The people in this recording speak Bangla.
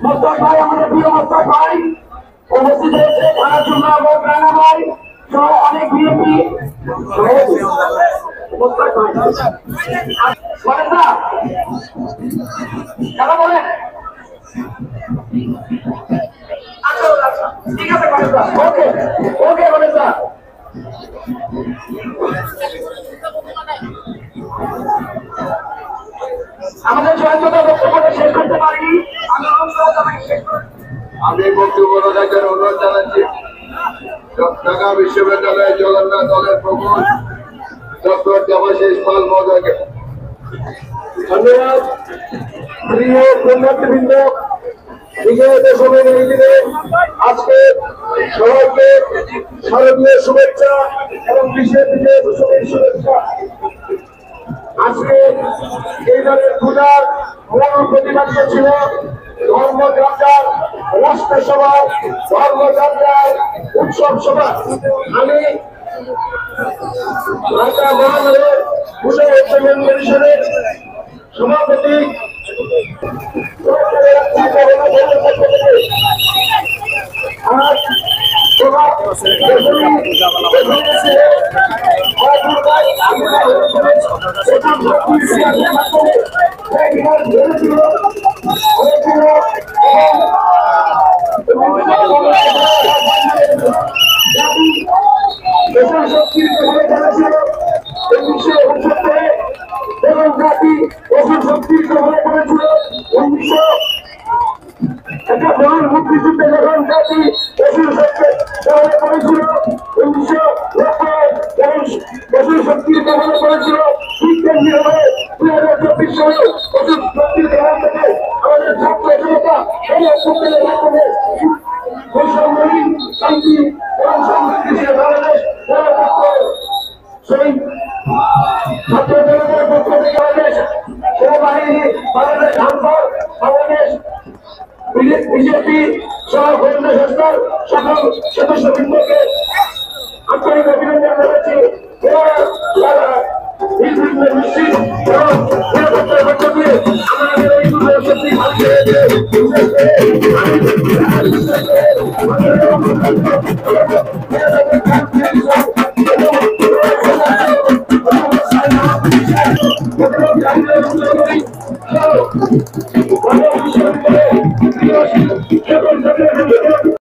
মোস্তাক ভাই, আমাদের প্রিয় মোস্তাক ভাই উপস্থিত হয়েছে, তারা জন্য রানা ভাই সহ অনেক বিএনপি মোস্তাক ভাই বলেন না কথা বলেন। আচ্ছা ঠিক আছে বলেন স্যার, ওকে ওকে বলেন স্যার। আমাদের জয়ন্তটা বক্তব্যটা শেষ করতে পারিনি, আমি বক্তব্য রাখার অনুরোধ জানাচ্ছি ঢাকা বিশ্ববিদ্যালয়ের জগন্নাথ দলের প্রমুখ ডক্টর দেবাশিস পাল মহোদয়কে। ধন্যবাদ। প্রিয় পুণ্যার্থীবৃন্দ, বিজয় দশমীর এই দিনে আজকে সবাইকে শারদীয় শুভেচ্ছা এবং বিশেষ বিজয় দশমীর শুভেচ্ছা। আজকে এই দলের পূজার মূল প্রতিপাদ্য ছিল ধর্মযাত্রার রাষ্ট্রসভা, ধর্মযাত্রার উৎসব সভা। আমি ঢাকা মহানগর পূজা উন্নয়ন পরিষদের সভাপতি এবং জাতি ওষুধ শক্তির গ্রহণ করেছিল 1900 একটা মহান মুক্তিযুদ্ধে যখন জাতি ওষুধ শক্তি গ্রহণ করেছিল 1990 এবং ওষুধ শক্তির গ্রহণ করেছিল ঠিক তেমনি ভাবে 2024 সালে ওষুধ শক্তির গ্রহণ থেকে আমাদের ছাত্র জনতা এই অভ্যুত্থানের মাধ্যমে বৈষম্যহীন শান্তি এবং সমৃদ্ধিশীল বাংলাদেশ সেই ছাত্র জনতার পক্ষ থেকে বাংলাদেশ সেনাবাহিনী, বাংলাদেশ আনসার, বাংলাদেশ বিজেপি সহ গোয়েন্দা সংস্থার সকল সদস্যবৃন্দকে আন্তরিক অভিনন্দন জানাচ্ছি। নিশ্চিত এবং নিরাপত্তার মধ্য দিয়ে আমাদের এই শক্তি ভালো